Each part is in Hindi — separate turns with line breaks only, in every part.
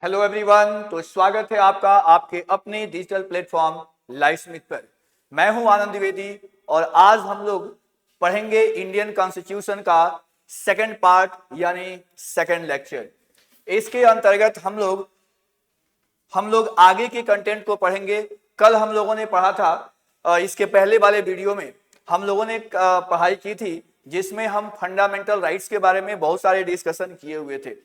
हेलो एवरीवन, तो स्वागत है आपका आपके अपने डिजिटल प्लेटफॉर्म लाइफस्मिथ पर। मैं हूं आनंद द्विवेदी और आज हम लोग पढ़ेंगे इंडियन कॉन्स्टिट्यूशन का सेकंड पार्ट यानी सेकंड लेक्चर। इसके अंतर्गत हम लोग आगे के कंटेंट को पढ़ेंगे। कल हम लोगों ने पढ़ा था, इसके पहले वाले वीडियो में हम लोगों ने पढ़ाई की थी जिसमें हम फंडामेंटल राइट्स के बारे में बहुत सारे डिस्कशन किए हुए थे।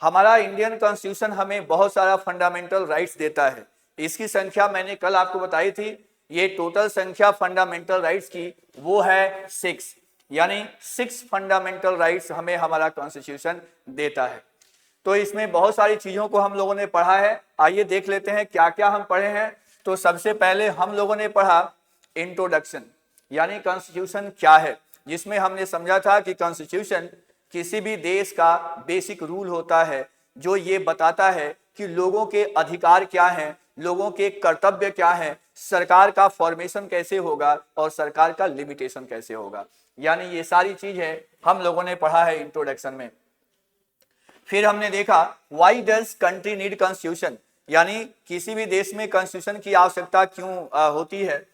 हमारा इंडियन कॉन्स्टिट्यूशन हमें बहुत सारा फंडामेंटल राइट्स देता है। इसकी संख्या मैंने कल आपको बताई थी। ये टोटल संख्या फंडामेंटल राइट्स की वो है 6, यानी 6 फंडामेंटल राइट्स हमें हमारा कॉन्स्टिट्यूशन देता है। तो इसमें बहुत सारी चीजों को हम लोगों ने पढ़ा है। आइए देख लेते हैं क्या क्या हम पढ़े हैं। तो सबसे पहले हम लोगों ने पढ़ा इंट्रोडक्शन, यानी कॉन्स्टिट्यूशन क्या है, जिसमें हमने समझा था कि कॉन्स्टिट्यूशन किसी भी देश का बेसिक रूल होता है जो ये बताता है कि लोगों के अधिकार क्या हैं, लोगों के कर्तव्य क्या हैं, सरकार का फॉर्मेशन कैसे होगा और सरकार का लिमिटेशन कैसे होगा। यानी ये सारी चीजें हम लोगों ने पढ़ा है इंट्रोडक्शन में। फिर हमने देखा why does country need constitution, यानी किसी भी देश में कॉन्स्टिट्यूशन की आवश्यकता क्यों होती है।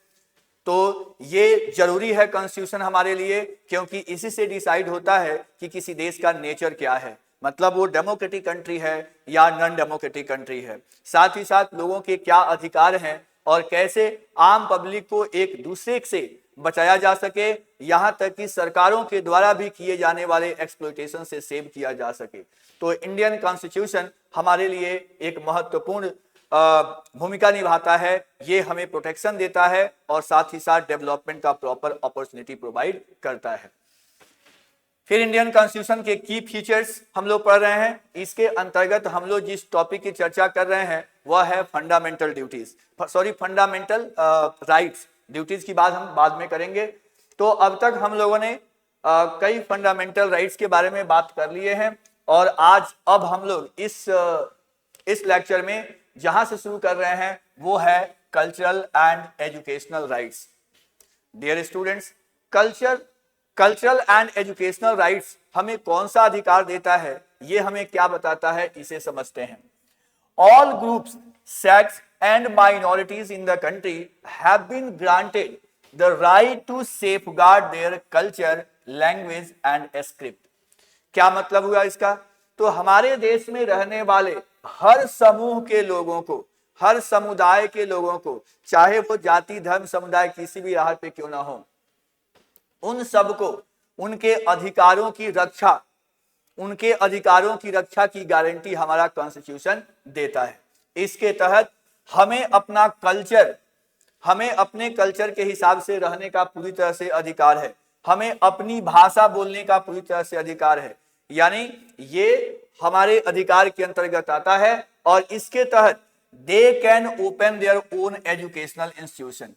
तो ये जरूरी है कॉन्स्टिट्यूशन हमारे लिए, क्योंकि इसी से डिसाइड होता है कि किसी देश का नेचर क्या है, मतलब वो डेमोक्रेटिक कंट्री है या नॉन डेमोक्रेटिक कंट्री है। साथ ही साथ लोगों के क्या अधिकार हैं और कैसे आम पब्लिक को एक दूसरे से बचाया जा सके, यहाँ तक कि सरकारों के द्वारा भी किए जाने वाले एक्सप्लॉयटेशन से सेव किया जा सके। तो इंडियन कॉन्स्टिट्यूशन हमारे लिए एक महत्वपूर्ण भूमिका निभाता है। ये हमें प्रोटेक्शन देता है और साथ ही साथ डेवलपमेंट का प्रॉपर अपॉर्चुनिटी प्रोवाइड करता है। फिर इंडियन कॉन्स्टिट्यूशन के की फीचर्स हम लोग पढ़ रहे हैं। इसके अंतर्गत हम लोग जिस टॉपिक की चर्चा कर रहे हैं वह है fundamental duties, fundamental rights. Duties की बात हम बाद में करेंगे। तो अब तक हम लोगों ने कई फंडामेंटल राइट्स के बारे में बात कर लिए हैं और अब हम लोग इस लेक्चर में जहां से शुरू कर रहे हैं वो है cultural and educational rights. Dear students, cultural and educational rights हमें कौन सा अधिकार देता है, ये हमें क्या बताता है, इसे समझते हैं। All groups, sects and minorities in the country have been granted the right to safeguard their culture, language and script. क्या मतलब हुआ इसका? तो हमारे देश में रहने वाले हर समूह के लोगों को, हर समुदाय के लोगों को, चाहे वो जाति धर्म समुदाय किसी भी राह पे क्यों ना हो, उन सबको उनके अधिकारों की रक्षा की गारंटी हमारा कॉन्स्टिट्यूशन देता है। इसके तहत हमें अपने कल्चर के हिसाब से रहने का पूरी तरह से अधिकार है। हमें अपनी भाषा बोलने का पूरी तरह से अधिकार है। यानी ये हमारे अधिकार के अंतर्गत आता है और इसके तहत they can open their own educational institution.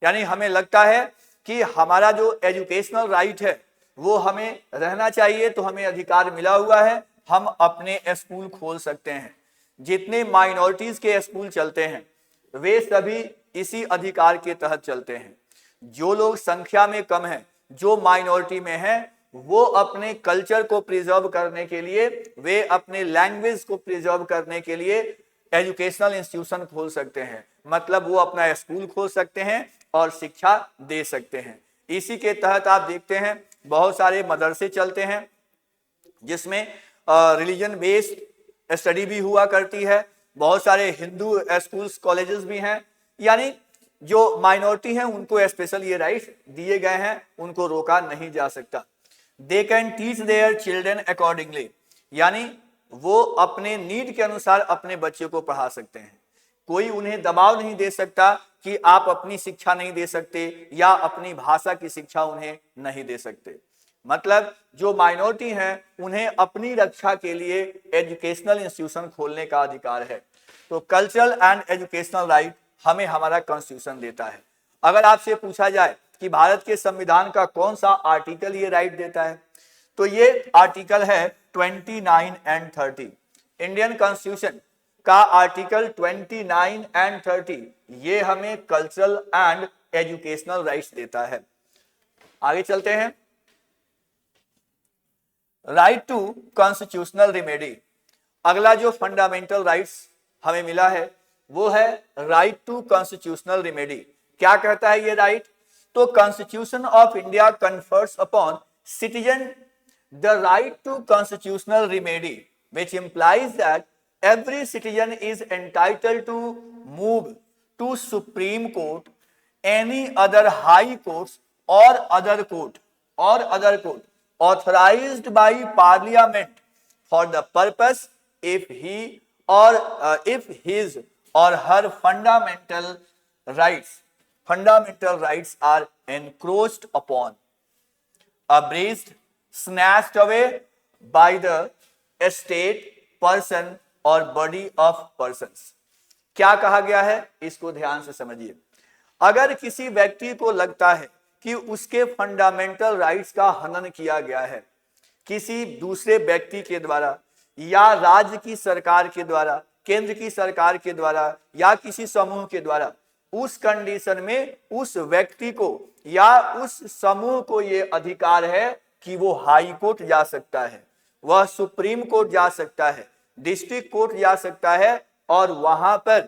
यानी हमें लगता है कि हमारा जो एजुकेशनल राइट है वो हमें रहना चाहिए, तो हमें अधिकार मिला हुआ है, हम अपने स्कूल खोल सकते हैं। जितने माइनॉरिटीज के स्कूल चलते हैं वे सभी इसी अधिकार के तहत चलते हैं। जो लोग संख्या में कम हैं, जो माइनॉरिटी में हैं, वो अपने कल्चर को प्रिजर्व करने के लिए, वे अपने लैंग्वेज को प्रिजर्व करने के लिए एजुकेशनल इंस्टीट्यूशन खोल सकते हैं। मतलब वो अपना स्कूल खोल सकते हैं और शिक्षा दे सकते हैं। इसी के तहत आप देखते हैं बहुत सारे मदरसे चलते हैं जिसमें रिलीजन बेस्ड स्टडी भी हुआ करती है। बहुत सारे हिंदू स्कूल्स कॉलेजेस भी हैं। यानी जो माइनॉरिटी हैं उनको स्पेशल ये राइट्स दिए गए हैं, उनको रोका नहीं जा सकता। They can teach their children accordingly, यानी वो अपने नीड के अनुसार अपने बच्चे को पढ़ा सकते हैं। कोई उन्हें दबाव नहीं दे सकता कि आप अपनी शिक्षा नहीं दे सकते या अपनी भाषा की शिक्षा उन्हें नहीं दे सकते। मतलब जो माइनॉरिटी हैं उन्हें अपनी रक्षा के लिए एजुकेशनल इंस्टीट्यूशन खोलने का अधिकार है। तो कल्चरल एंड एजुकेशनल राइट हमें हमारा कॉन्स्टिट्यूशन देता है। अगर आपसे पूछा जाए कि भारत के संविधान का कौन सा आर्टिकल ये राइट देता है, तो ये आर्टिकल है 29 एंड 30। इंडियन कॉन्स्टिट्यूशन का आर्टिकल 29 एंड 30 ये हमें कल्चरल एंड एजुकेशनल राइट्स देता है। आगे चलते हैं। Right to constitutional remedy. अगला जो फंडामेंटल राइट्स हमें मिला है वो है राइट टू कॉन्स्टिट्यूशनल रिमेडी। क्या कहता है ये राइट? तो constitution of India confers upon citizen the right to constitutional remedy which implies that every citizen is entitled to move to Supreme Court, any other high courts or other court authorized by Parliament for the purpose if his or her fundamental rights are encroached upon, abridged, snatched away by the state, person और बॉडी ऑफ पर्संस। क्या कहा गया है इसको ध्यान से समझिए। अगर किसी व्यक्ति को लगता है कि उसके फंडामेंटल राइट्स का हनन किया गया है किसी दूसरे व्यक्ति के द्वारा या राज्य की सरकार के द्वारा, केंद्र की सरकार के द्वारा या किसी समूह के द्वारा, उस कंडीशन में उस व्यक्ति को या उस समूह को यह अधिकार है कि वो हाई कोर्ट जा सकता है, वह सुप्रीम कोर्ट जा सकता है, डिस्ट्रिक्ट कोर्ट जा सकता है और वहां पर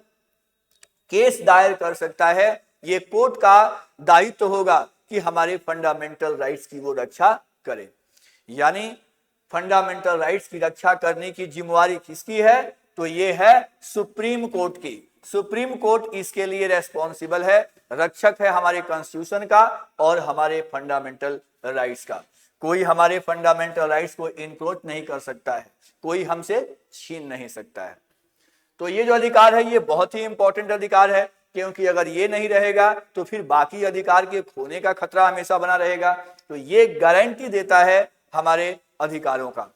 केस दायर कर सकता है। ये कोर्ट का दायित्व होगा कि हमारे फंडामेंटल राइट्स की वो रक्षा करे। यानी फंडामेंटल राइट्स की रक्षा करने की जिम्मेवारी किसकी है? तो ये है सुप्रीम कोर्ट की। सुप्रीम कोर्ट इसके लिए रेस्पॉन्सिबल है, रक्षक है हमारे कॉन्स्टिट्यूशन का और हमारे फंडामेंटल राइट्स का। कोई हमारे फंडामेंटल राइट्स को इनक्रोच नहीं कर सकता है, कोई हमसे छीन नहीं सकता है। तो ये जो अधिकार है ये बहुत ही इंपॉर्टेंट अधिकार है, क्योंकि अगर ये नहीं रहेगा तो फिर बाकी अधिकार के खोने का खतरा हमेशा बना रहेगा। तो ये गारंटी देता है हमारे अधिकारों का।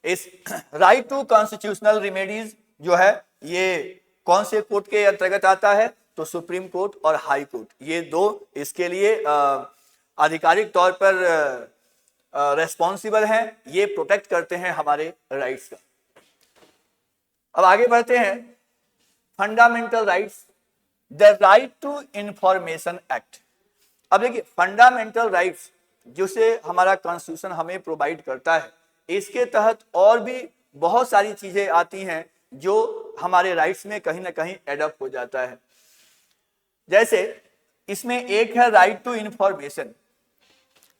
इस राइट टू कॉन्स्टिट्यूशनल रेमेडीज जो है ये कौन से कोर्ट के अंतर्गत आता है? तो सुप्रीम कोर्ट और हाई कोर्ट, ये दो इसके लिए आधिकारिक तौर पर रेस्पॉन्सिबल हैं, ये प्रोटेक्ट करते हैं हमारे राइट्स का। अब आगे बढ़ते हैं। Fundamental rights, the right to information act. अब देखिए फंडामेंटल राइट्स जिसे हमारा कॉन्स्टिट्यूशन हमें प्रोवाइड करता है, इसके तहत और भी बहुत सारी चीजें आती हैं जो हमारे राइट्स में कहीं ना कहीं एडअप हो जाता है। जैसे इसमें एक है राइट टू इंफॉर्मेशन।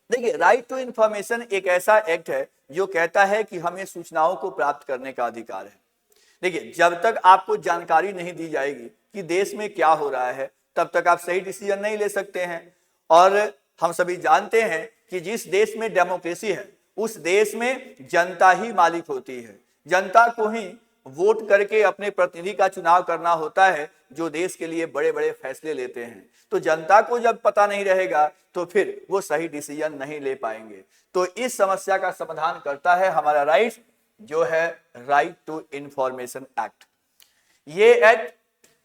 देखिए राइट टू इंफॉर्मेशन एक ऐसा एक्ट है जो कहता है कि हमें सूचनाओं को प्राप्त करने का अधिकार है। देखिए जब तक आपको जानकारी नहीं दी जाएगी कि देश में क्या हो रहा है, तब तक आप सही डिसीजन नहीं ले सकते हैं। और हम सभी जानते हैं कि जिस देश में डेमोक्रेसी है उस देश में जनता ही मालिक होती है। जनता को ही वोट करके अपने प्रतिनिधि का चुनाव करना होता है जो देश के लिए बड़े बड़े फैसले लेते हैं। तो जनता को जब पता नहीं रहेगा तो फिर वो सही डिसीजन नहीं ले पाएंगे। तो इस समस्या का समाधान करता है हमारा राइट जो है राइट टू इंफॉर्मेशन एक्ट। ये एक्ट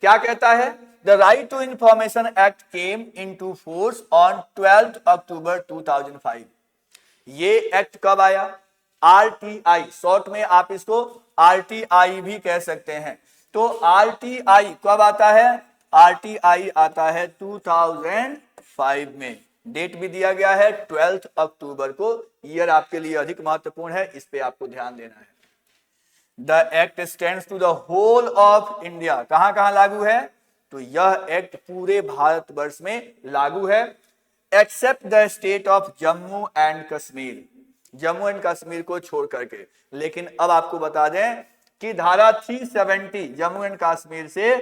क्या कहता है? The right to information act came into force on 12 October 2005। ये एक्ट कब आया? आरटीआई, शॉर्ट में आप इसको आरटीआई भी कह सकते हैं। तो आरटीआई कब आता है? आरटीआई आता है 2005 में। डेट भी दिया गया है 12 अक्टूबर को। ईयर आपके लिए अधिक महत्वपूर्ण है, इस पे आपको ध्यान देना है। The act stands to the whole of India. कहां कहां लागू है? तो यह एक्ट पूरे भारतवर्ष में लागू है except the state of Jammu and Kashmir, Jammu and Kashmir को छोड़ करके। लेकिन अब आपको बता दें कि धारा 370 जम्मू एंड कश्मीर से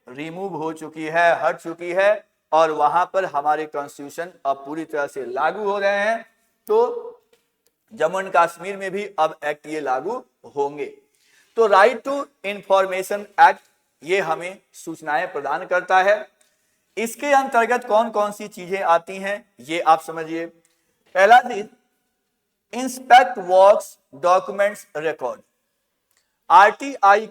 रिमूव हो चुकी है, हट चुकी है और वहां पर हमारे कॉन्स्टिट्यूशन अब पूरी तरह से लागू हो रहे हैं। तो जम्मू एंड कश्मीर में भी अब एक्ट ये लागू होंगे। तो राइट टू इंफॉर्मेशन एक्ट ये हमें सूचनाएं प्रदान करता है। इसके अंतर्गत कौन कौन सी चीजें आती हैं ये आप समझिए। पहला चीज, inspect works documents record. RTI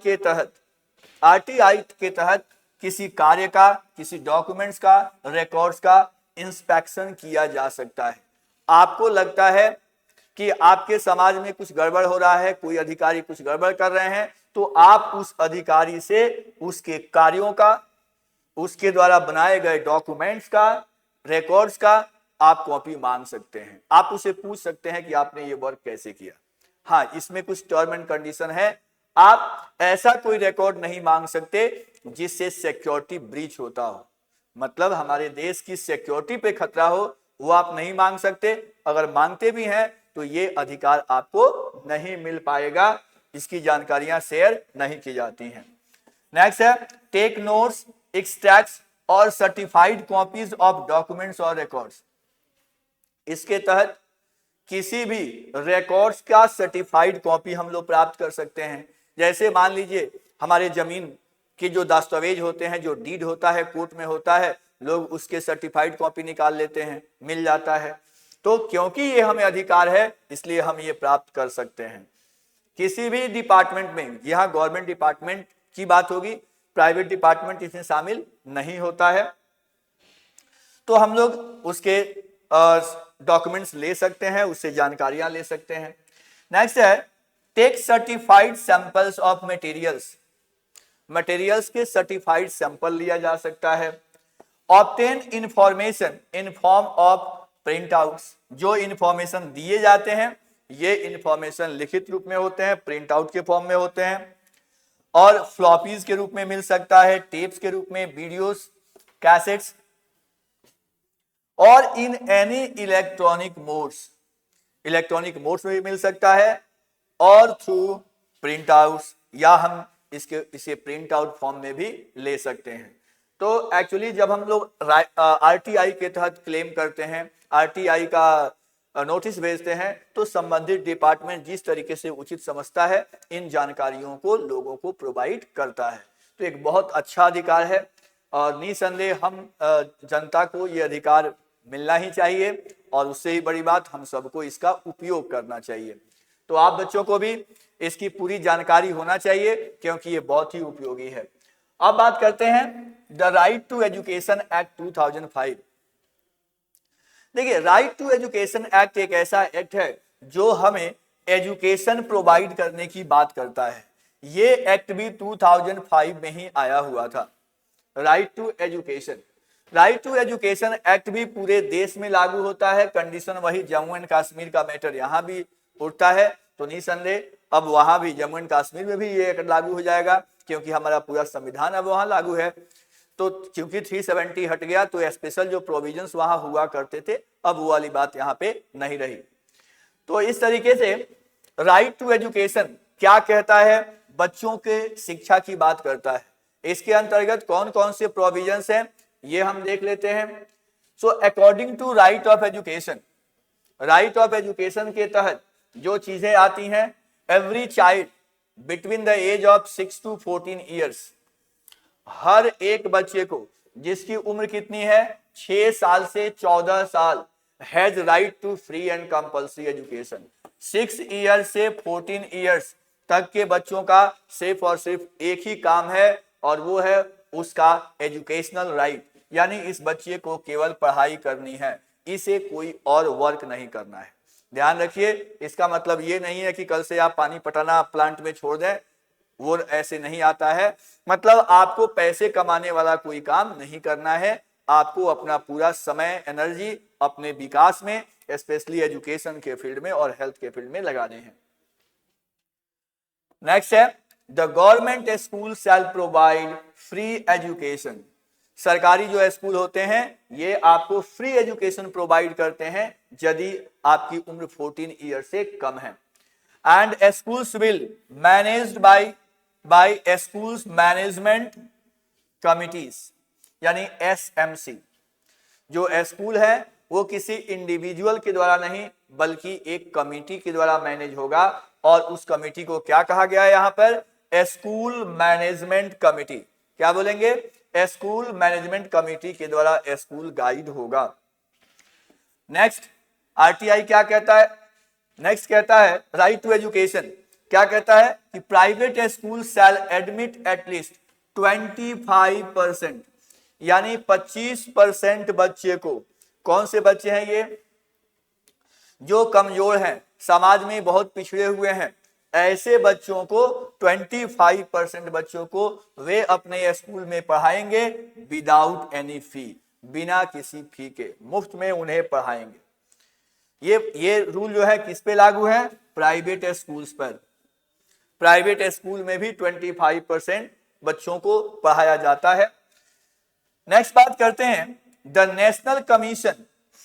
के तहत किसी कार्य का, किसी डॉक्यूमेंट्स का, रिकॉर्ड्स का इंस्पेक्शन किया जा सकता है। आपको लगता है कि आपके समाज में कुछ गड़बड़ हो रहा है, कोई अधिकारी कुछ गड़बड़ कर रहे हैं, तो आप उस अधिकारी से उसके कार्यों का, उसके द्वारा बनाए गए डॉक्यूमेंट्स का, रिकॉर्ड्स का आप कॉपी मांग सकते हैं। आप उसे पूछ सकते हैं कि आपने ये वर्क कैसे किया। हाँ, इसमें कुछ टर्म एंड कंडीशन है। आप ऐसा कोई रिकॉर्ड नहीं मांग सकते जिससे सिक्योरिटी ब्रीच होता हो, मतलब हमारे देश की सिक्योरिटी पे खतरा हो, वो आप नहीं मांग सकते। अगर मांगते भी हैं तो ये अधिकार आपको नहीं मिल पाएगा, इसकी जानकारियां शेयर नहीं की जाती हैं। नेक्स्ट है टेक नोट्स, एक्सट्रैक्ट्स और सर्टिफाइड कॉपीज ऑफ डॉक्यूमेंट्स और रिकॉर्ड्स। इसके तहत किसी भी रिकॉर्ड्स का सर्टिफाइड कॉपी हम लोग प्राप्त कर सकते हैं। जैसे मान लीजिए हमारे जमीन के जो दस्तावेज होते हैं, जो डीड होता है, कोर्ट में होता है, लोग उसके सर्टिफाइड कॉपी निकाल लेते हैं, मिल जाता है। तो क्योंकि ये हमें अधिकार है इसलिए हम ये प्राप्त कर सकते हैं। किसी भी डिपार्टमेंट में, यहाँ गवर्नमेंट डिपार्टमेंट की बात होगी, प्राइवेट डिपार्टमेंट इसमें शामिल नहीं होता है, तो हम लोग उसके डॉक्यूमेंट्स ले सकते हैं, उससे जानकारियां ले सकते हैं। नेक्स्ट है take certified samples of materials. Materials के सर्टिफाइड सैंपल लिया जा सकता है। Obtain information in form of printouts. जो इंफॉर्मेशन दिए जाते हैं ये इंफॉर्मेशन लिखित रूप में होते हैं, प्रिंट आउट के फॉर्म में होते हैं, और फ्लॉपीज के रूप में मिल सकता है, टेप्स के रूप में, वीडियोस, कैसेट्स, और in any electronic modes, electronic modes में भी मिल सकता है, और थ्रू प्रिंट आउट्स, या हम इसे प्रिंट आउट फॉर्म में भी ले सकते हैं। तो एक्चुअली जब हम लोग आरटीआई के तहत क्लेम करते हैं, आरटीआई का नोटिस भेजते हैं, तो संबंधित डिपार्टमेंट जिस तरीके से उचित समझता है इन जानकारियों को लोगों को प्रोवाइड करता है। तो एक बहुत अच्छा अधिकार है और निसंदेह हम जनता को ये अधिकार मिलना ही चाहिए, और उससे ही बड़ी बात हम सबको इसका उपयोग करना चाहिए। तो आप बच्चों को भी इसकी पूरी जानकारी होना चाहिए क्योंकि ये बहुत ही उपयोगी है। अब बात करते हैं the right to education act 2005। देखिए, राइट टू एजुकेशन एक्ट एक ऐसा एक्ट है जो हमें एजुकेशन प्रोवाइड करने की बात करता है। ये एक्ट भी 2005 में ही आया हुआ था। Right to education, right to education act भी पूरे देश में लागू होता है। कंडीशन वही, जम्मू एंड कश्मीर का मैटर यहाँ भी उठता है, तो निसंदेह अब वहां भी जम्मू एंड कश्मीर में भी ये एक्ट लागू हो जाएगा क्योंकि हमारा पूरा संविधान अब वहां लागू है। तो क्योंकि 370 हट गया तो स्पेशल जो प्रोविजंस वहां हुआ करते थे अब वो वाली बात यहाँ पे नहीं रही। तो इस तरीके से राइट टू एजुकेशन क्या कहता है, बच्चों के शिक्षा की बात करता है। इसके अंतर्गत कौन कौन से प्रोविजंस हैं ये हम देख लेते हैं। So according to right of education, right of education के तहत जो चीजें आती हैं, every child between the age of 6 to 14 years, हर एक बच्चे को जिसकी उम्र कितनी है 6 साल से 14 साल, has right to free and compulsory education. 6 year से 14 ईयर्स तक के बच्चों का सिर्फ और सिर्फ एक ही काम है और वो है उसका एजुकेशनल राइट, यानी इस बच्चे को केवल पढ़ाई करनी है, इसे कोई और वर्क नहीं करना है। ध्यान रखिए, इसका मतलब ये नहीं है कि कल से आप पानी पटाना प्लांट में छोड़ दें, वो ऐसे नहीं आता है। मतलब आपको पैसे कमाने वाला कोई काम नहीं करना है, आपको अपना पूरा समय, एनर्जी अपने विकास में, स्पेशली एजुकेशन के फील्ड में और हेल्थ के फील्ड में लगाने हैं। नेक्स्ट है the government school shell provide free education. सरकारी जो स्कूल होते हैं ये आपको फ्री एजुकेशन प्रोवाइड करते हैं यदि आपकी उम्र 14 ईयर से कम है। And schools will managed by schools management committees, यानी SMC। जो स्कूल है वो किसी इंडिविजुअल के द्वारा नहीं बल्कि एक कमिटी के द्वारा मैनेज होगा, और उस कमिटी को क्या कहा गया है यहाँ पर, स्कूल मैनेजमेंट कमिटी। क्या बोलेंगे, स्कूल मैनेजमेंट कमिटी के द्वारा स्कूल गाइड होगा। नेक्स्ट आरटीआई क्या कहता है, नेक्स्ट कहता है राइट टू एजुकेशन क्या कहता है कि प्राइवेट स्कूल शैल एडमिट एटलीस्ट 25%, यानी 25% बच्चे को, कौन से बच्चे हैं ये, जो कमजोर हैं, समाज में बहुत पिछड़े हुए हैं, ऐसे बच्चों को 25% बच्चों को वे अपने स्कूल में पढ़ाएंगे विदाउट एनी फी, बिना किसी फी के मुफ्त में उन्हें पढ़ाएंगे। ये रूल जो है किस पे लागू है, प्राइवेट स्कूल्स पर। प्राइवेट स्कूल में भी 25% बच्चों को पढ़ाया जाता है। नेक्स्ट बात करते हैं, the national commission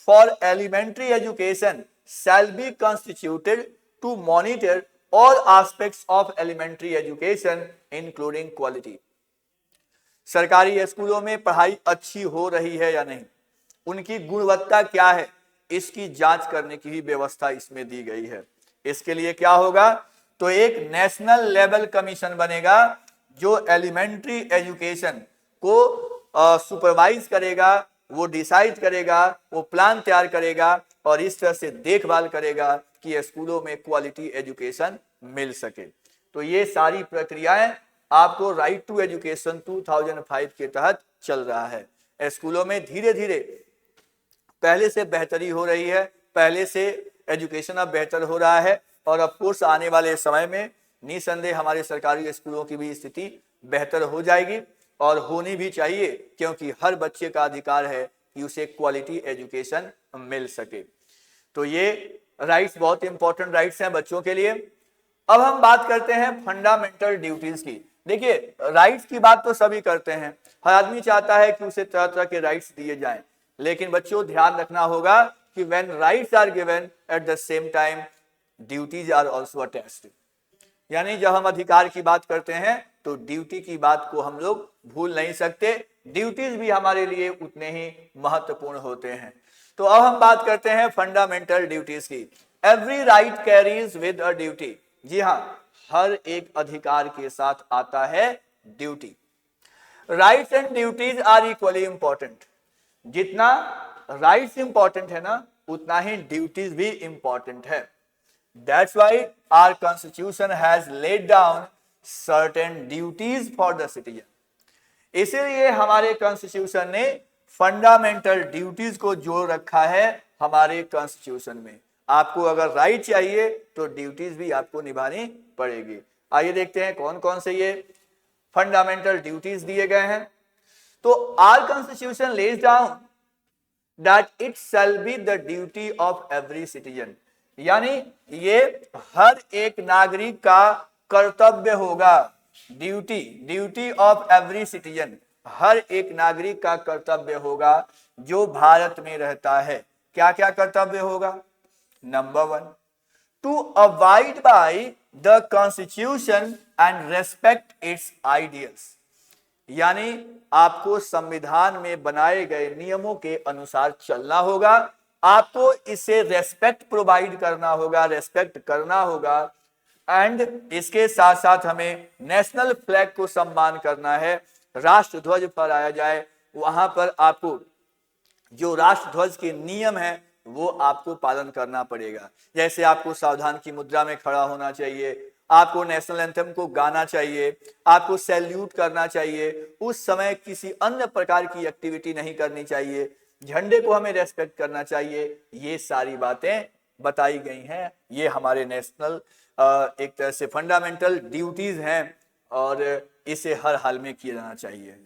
for elementary education shall be constituted to monitor all aspects of elementary education including quality. सरकारी स्कूलों में पढ़ाई अच्छी हो रही है या नहीं, उनकी गुणवत्ता क्या है, इसकी जांच करने की भी व्यवस्था इसमें दी गई है। इसके लिए क्या होगा, तो एक नेशनल लेवल कमीशन बनेगा जो एलिमेंट्री एजुकेशन को सुपरवाइज करेगा, वो डिसाइड करेगा, वो प्लान तैयार करेगा और इस तरह से देखभाल करेगा कि स्कूलों में क्वालिटी एजुकेशन मिल सके। तो ये सारी प्रक्रियाएं आपको राइट टू एजुकेशन 2005 के तहत चल रहा है। स्कूलों में धीरे धीरे पहले से बेहतरी हो रही है, पहले से एजुकेशन अब बेहतर हो रहा है और ऑफ कोर्स आने वाले समय में निसंदेह हमारे सरकारी स्कूलों की भी स्थिति बेहतर हो जाएगी और होनी भी चाहिए, क्योंकि हर बच्चे का अधिकार है कि उसे क्वालिटी एजुकेशन मिल सके। तो ये राइट्स बहुत इंपॉर्टेंट राइट्स हैं बच्चों के लिए। अब हम बात करते हैं फंडामेंटल ड्यूटीज की। देखिए, राइट्स की बात तो सभी करते हैं, हर आदमी चाहता है कि उसे तरह तरह के राइट्स दिए जाएं, लेकिन बच्चों ध्यान रखना होगा कि when rights are given at the same time duties are also attached. यानी जब हम अधिकार की बात करते हैं तो ड्यूटी की बात को हम लोग भूल नहीं सकते, ड्यूटीज भी हमारे लिए उतने ही महत्वपूर्ण होते हैं। तो अब हम बात करते हैं फंडामेंटल ड्यूटीज की। Every right carries with a duty. जी हाँ, हर एक अधिकार के साथ आता है duty. Rights and duties are equally important. जितना राइट्स इंपॉर्टेंट है ना, उतना ही ड्यूटीज भी इंपॉर्टेंट है। That's why our constitution has laid down certain duties for the citizen. इसीलिए हमारे कॉन्स्टिट्यूशन ने फंडामेंटल ड्यूटीज को जोड़ रखा है हमारे कॉन्स्टिट्यूशन में। आपको अगर राइट चाहिए तो ड्यूटीज भी आपको निभानी पड़ेगी। आइए देखते हैं कौन कौन से ये फंडामेंटल ड्यूटीज दिए गए हैं। तो our constitution lays down that it shall be the duty of every citizen. यानी ये हर एक नागरिक का कर्तव्य होगा। ड्यूटी ऑफ एवरी सिटीजन, हर एक नागरिक का कर्तव्य होगा जो भारत में रहता है। क्या क्या कर्तव्य होगा? Number 1, to abide by the constitution and respect its ideals. यानी आपको संविधान में बनाए गए नियमों के अनुसार चलना होगा, आपको इसे रेस्पेक्ट प्रोवाइड करना होगा, रेस्पेक्ट करना होगा। एंड इसके साथ साथ हमें नेशनल फ्लैग को सम्मान करना है। राष्ट्र ध्वज फहराया जाए, वहां पर आपको जो राष्ट्र ध्वज के नियम है वो आपको पालन करना पड़ेगा। जैसे आपको सावधान की मुद्रा में खड़ा होना चाहिए, आपको नेशनल एंथम को गाना चाहिए, आपको सैल्यूट करना चाहिए, उस समय किसी अन्य प्रकार की एक्टिविटी नहीं करनी चाहिए, झंडे को हमें रेस्पेक्ट करना चाहिए। ये सारी बातें बताई गई हैं। ये हमारे नेशनल एक तरह से फंडामेंटल ड्यूटीज हैं और इसे हर हाल में किया जाना चाहिए।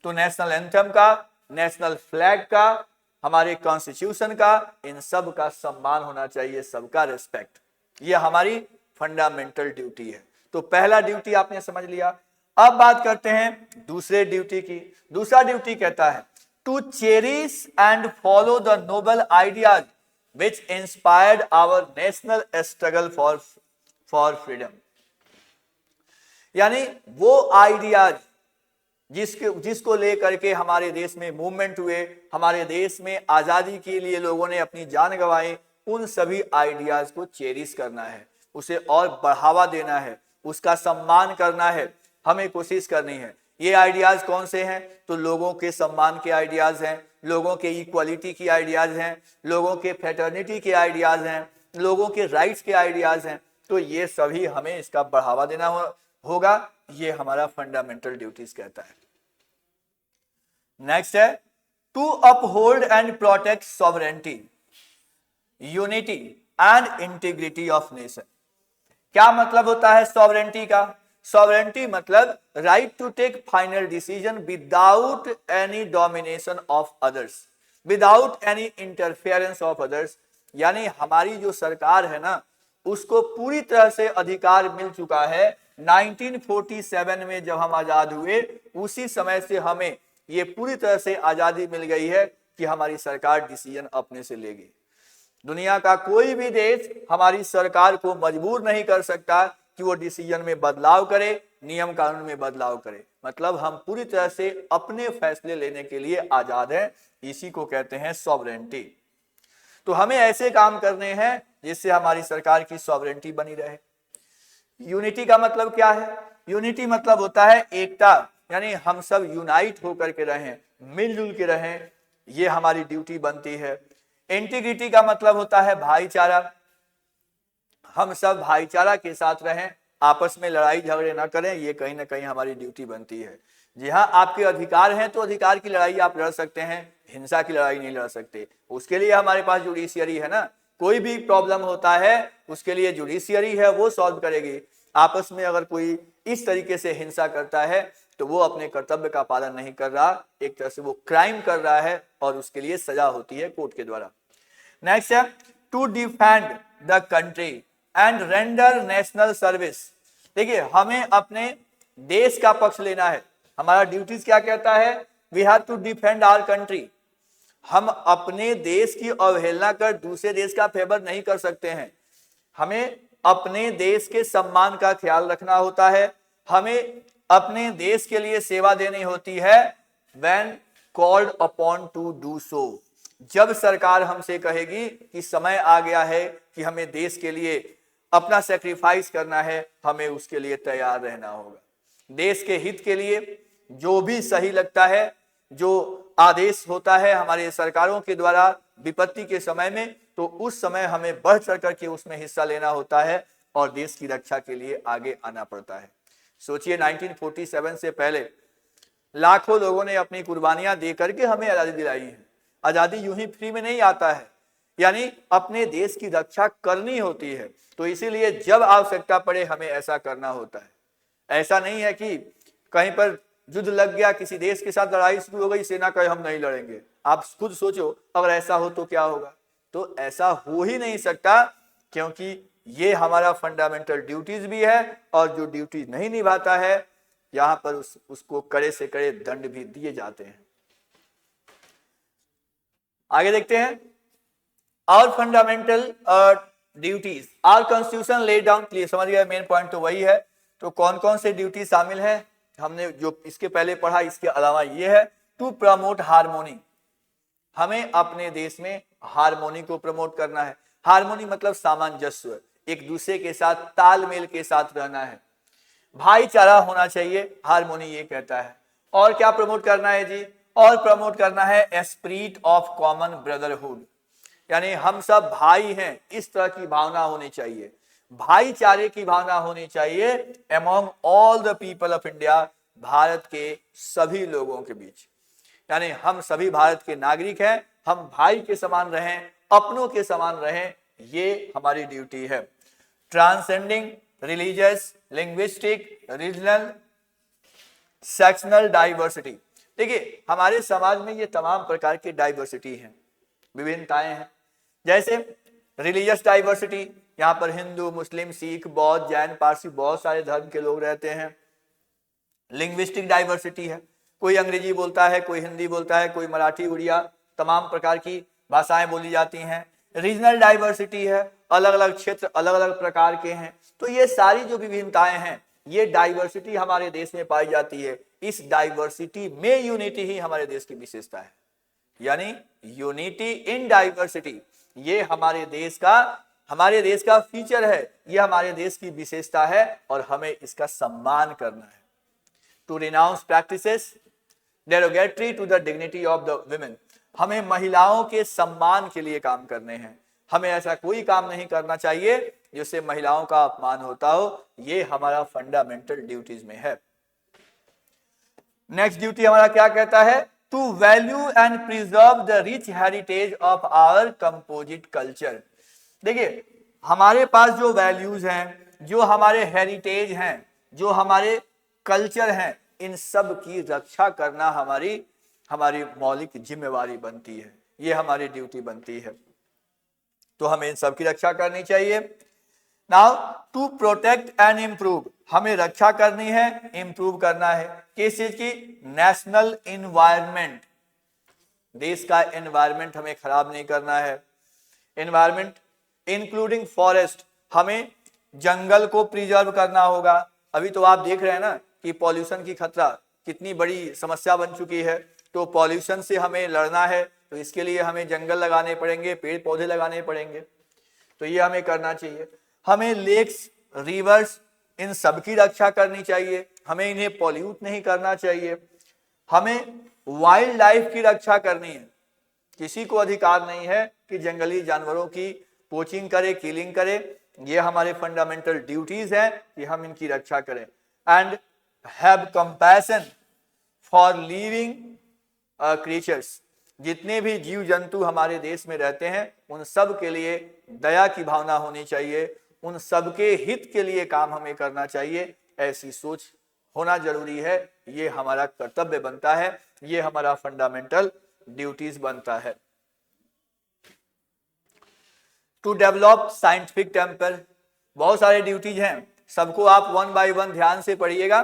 तो नेशनल एंथम का, नेशनल फ्लैग का, हमारे कॉन्स्टिट्यूशन का, इन सब का सम्मान होना चाहिए, सबका रेस्पेक्ट। ये हमारी फंडामेंटल ड्यूटी है। तो पहला ड्यूटी आपने समझ लिया। अब बात करते हैं दूसरे ड्यूटी की। दूसरा ड्यूटी कहता है to cherish and follow the noble ideas which inspired our national struggle for freedom। यानी वो आइडियाज जिसको लेकर के हमारे देश में मूवमेंट हुए, हमारे देश में आजादी के लिए लोगों ने अपनी जान गंवाई, उन सभी आइडियाज को चेरिश करना है, उसे और बढ़ावा देना है, उसका सम्मान करना है, हमें कोशिश करनी है। ये आइडियाज कौन से हैं? तो लोगों के सम्मान के आइडियाज हैं, लोगों के इक्वालिटी की आइडियाज हैं, लोगों के फ्रेटर्निटी के आइडियाज हैं, लोगों के राइट्स के आइडियाज हैं। तो ये सभी हमें इसका बढ़ावा देना होगा। ये हमारा फंडामेंटल ड्यूटीज कहता है। नेक्स्ट है to uphold and protect sovereignty, unity and integrity of nation. क्या मतलब होता है सॉवरेनिटी का? सॉवरेनिटी मतलब right to take final decision without any domination of others, without any interference of others. यानी हमारी जो सरकार है ना, उसको पूरी तरह से अधिकार मिल चुका है। 1947 में जब हम आजाद हुए उसी समय से हमें ये पूरी तरह से आजादी मिल गई है कि हमारी सरकार डिसीजन अपने से लेगी। दुनिया का कोई भी देश हमारी सरकार को मजबूर नहीं कर सकता कि वो डिसीजन में बदलाव करे, नियम कानून में बदलाव करे। मतलब हम पूरी तरह से अपने फैसले लेने के लिए आजाद हैं। इसी को कहते हैं सॉवरेनिटी। तो हमें ऐसे काम करने हैं जिससे हमारी सरकार की सॉवरेनिटी बनी रहे। यूनिटी का मतलब क्या है? यूनिटी मतलब होता है एकता, यानी हम सब यूनाइट होकर के रहें, मिलजुल के रहें, ये हमारी ड्यूटी बनती है। इंटीग्रिटी का मतलब होता है भाईचारा, हम सब भाईचारा के साथ रहें, आपस में लड़ाई झगड़े ना करें, ये कहीं ना कहीं हमारी ड्यूटी बनती है। जी हाँ, आपके अधिकार हैं तो अधिकार की लड़ाई आप लड़ सकते हैं, हिंसा की लड़ाई नहीं लड़ सकते। उसके लिए हमारे पास जुडिशियरी है ना, कोई भी प्रॉब्लम होता है उसके लिए जुडिशियरी है, वो सॉल्व करेगी। आपस में अगर कोई इस तरीके से हिंसा करता है तो वो अपने कर्तव्य का पालन नहीं कर रहा, एक तरह से वो क्राइम कर रहा है और उसके लिए सजा होती है कोर्ट के द्वारा। नेक्स्ट है to defend the country and render national service. देखिए, हमें अपने देश का पक्ष लेना है। हमारा ड्यूटीज क्या कहता है? We have to defend our country. हम अपने देश की अवहेलना कर दूसरे देश का फेवर नहीं कर सकते हैं। हमें अपने देश के सम्मान का ख्याल रखना होता है, हमें अपने देश के लिए सेवा देनी होती है। When called upon two do so, जब सरकार हमसे कहेगी कि समय आ गया है कि हमें देश के लिए अपना सेक्रीफाइस करना है, हमें उसके लिए तैयार रहना होगा। देश के हित के लिए जो भी सही लगता है, जो आदेश होता है हमारे सरकारों के द्वारा विपत्ति के समय में, तो उस समय हमें बढ़ चढ़ करके उसमें हिस्सा लेना होता है और देश की रक्षा के लिए आगे आना पड़ता है। सोचिए, 1947 से पहले लाखों लोगों ने अपनी कुर्बानियां दे करके हमें आजादी दिलाई है। आजादी यूं ही फ्री में नहीं आता है, यानी अपने देश की रक्षा करनी होती है। तो इसीलिए जब आवश्यकता पड़े हमें ऐसा करना होता है। ऐसा नहीं है कि कहीं पर युद्ध लग गया, किसी देश के साथ लड़ाई शुरू हो गई, सेना कहे हम नहीं लड़ेंगे। आप खुद सोचो, अगर ऐसा हो तो क्या होगा? तो ऐसा हो ही नहीं सकता, क्योंकि ये हमारा फंडामेंटल ड्यूटीज भी है और जो ड्यूटी नहीं निभाता है यहां पर उसको कड़े से कड़े दंड भी दिए जाते हैं। आगे देखते हैं, और fundamental duties are constitution laid down clear. समझ गया, मेन पॉइंट तो वही है। तो कौन कौन से ड्यूटी शामिल है हमने जो इसके पहले पढ़ा, इसके अलावा ये है टू प्रमोट हार्मोनी। हमें अपने देश में हार्मोनी को प्रमोट करना है। हार्मोनी मतलब सामंजस्य, एक दूसरे के साथ तालमेल के साथ रहना है, भाईचारा होना चाहिए, हार्मोनी ये कहता है। और क्या प्रमोट करना है जी? और प्रमोट करना है एस्पिरिट ऑफ कॉमन ब्रदरहुड, यानी हम सब भाई हैं, इस तरह की भावना होनी चाहिए, भाईचारे की भावना होनी चाहिए among all the people of India, Bharat के सभी लोगों के बीच। यानी हम सभी भारत के नागरिक हैं, हम भाई के समान रहें, अपनों के समान रहें, ये हमारी ड्यूटी है। Transcending religious, linguistic, regional, sectional diversity. देखिए, हमारे समाज में ये तमाम प्रकार की डाइवर्सिटी हैं, विभिन्नताएं हैं। जैसे रिलीजियस डाइवर्सिटी, यहाँ पर हिंदू, मुस्लिम, सिख, बौद्ध, जैन, पारसी, बहुत सारे धर्म के लोग रहते हैं। लिंग्विस्टिक डाइवर्सिटी है, कोई अंग्रेजी बोलता है, कोई हिंदी बोलता है, कोई मराठी, उड़िया, तमाम प्रकार की भाषाएं बोली जाती हैं। रीजनल डाइवर्सिटी है, अलग अलग क्षेत्र अलग अलग प्रकार के हैं। तो ये सारी जो विभिन्नताएं हैं, ये डाइवर्सिटी हमारे देश में पाई जाती है। इस डाइवर्सिटी में यूनिटी ही हमारे देश की विशेषता है, यानी यूनिटी इन डाइवर्सिटी, ये हमारे देश का फीचर है, ये हमारे देश की विशेषता है और हमें इसका सम्मान करना है। To renounce practices derogatory to the dignity of the women, हमें महिलाओं के सम्मान के लिए काम करने हैं। हमें ऐसा कोई काम नहीं करना चाहिए जिससे महिलाओं का अपमान होता हो, ये हमारा फंडामेंटल ड्यूटीज में है। नेक्स्ट ड्यूटी हमारा क्या कहता है? To value and preserve the rich heritage of our composite culture. देखिए, हमारे पास जो वैल्यूज हैं, जो हमारे हेरिटेज हैं, जो हमारे कल्चर हैं, इन सब की रक्षा करना हमारी मौलिक जिम्मेवारी बनती है, ये हमारी ड्यूटी बनती है। तो हमें इन सब की रक्षा करनी चाहिए। Now to protect and improve, हमें रक्षा करनी है, इंप्रूव करना है। किस चीज की? नेशनल इन्वायरमेंट, देश का एनवायरमेंट हमें खराब नहीं करना है। एनवायरमेंट इंक्लूडिंग फॉरेस्ट, हमें जंगल को प्रिजर्व करना होगा। अभी तो आप देख रहे हैं ना कि पॉल्यूशन की खतरा कितनी बड़ी समस्या बन चुकी है, तो पॉल्यूशन से हमें लड़ना है, तो इसके लिए हमें जंगल लगाने पड़ेंगे, पेड़ पौधे लगाने पड़ेंगे, तो ये हमें करना चाहिए। हमें लेक्स, रिवर्स, इन सब की रक्षा करनी चाहिए, हमें इन्हें पॉल्यूट नहीं करना चाहिए। हमें वाइल्ड लाइफ की रक्षा करनी है, किसी को अधिकार नहीं है कि जंगली जानवरों की पोचिंग करे, किलिंग करे, ये हमारे फंडामेंटल ड्यूटीज है कि हम इनकी रक्षा करें। And have compassion for living creatures, जितने भी जीव जंतु हमारे देश में रहते हैं उन सब के लिए दया की भावना होनी चाहिए, उन सबके हित के लिए काम हमें करना चाहिए, ऐसी सोच होना जरूरी है। ये हमारा कर्तव्य बनता है, ये हमारा फंडामेंटल ड्यूटीज बनता है। टू डेवलप साइंटिफिक टेम्पर, बहुत सारे ड्यूटीज हैं, सबको आप वन बाय वन ध्यान से पढ़िएगा,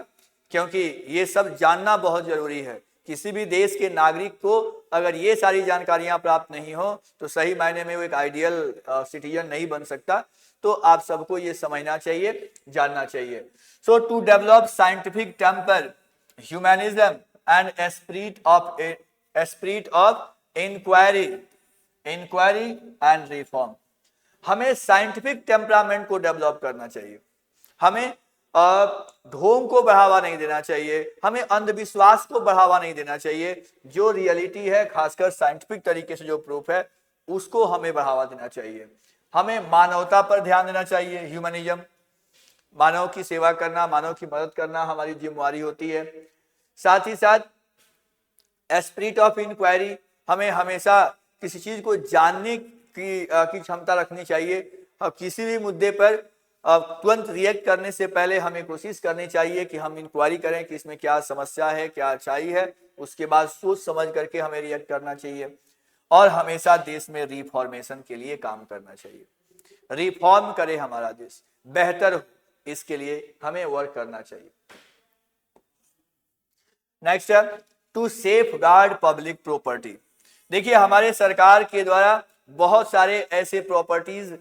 क्योंकि ये सब जानना बहुत जरूरी है। किसी भी देश के नागरिक को अगर ये सारी जानकारियां प्राप्त नहीं हो तो सही मायने में वो एक आइडियल सिटीजन नहीं बन सकता। तो आप सबको ये समझना चाहिए, जानना चाहिए। So to develop scientific temper, humanism and spirit of inquiry and reform, हमें साइंटिफिक टेम्परामेंट को डेवलप करना चाहिए, हमें ढोंग को बढ़ावा नहीं देना चाहिए, हमें अंधविश्वास को बढ़ावा नहीं देना चाहिए। जो रियलिटी है, खासकर साइंटिफिक तरीके से जो प्रूफ है, उसको हमें बढ़ावा देना चाहिए। हमें मानवता पर ध्यान देना चाहिए, ह्यूमनिज्म, मानव की सेवा करना, मानव की मदद करना हमारी जिम्मेवारी होती है। साथ ही साथ एस्पिरिट ऑफ इंक्वायरी, हमें हमेशा किसी चीज को जानने की क्षमता रखनी चाहिए। किसी भी मुद्दे पर तुरंत रिएक्ट करने से पहले हमें कोशिश करनी चाहिए कि हम इंक्वायरी करें कि इसमें क्या समस्या है, क्या अच्छाई है, उसके बाद सोच समझ करके हमें रिएक्ट करना चाहिए। और हमेशा देश में रिफॉर्मेशन के लिए काम करना चाहिए, रिफॉर्म करे हमारा देश, बेहतर हो, इसके लिए हमें वर्क करना चाहिए। नेक्स्ट है to safeguard public property. देखिए, हमारे सरकार के द्वारा बहुत सारे ऐसे प्रॉपर्टीज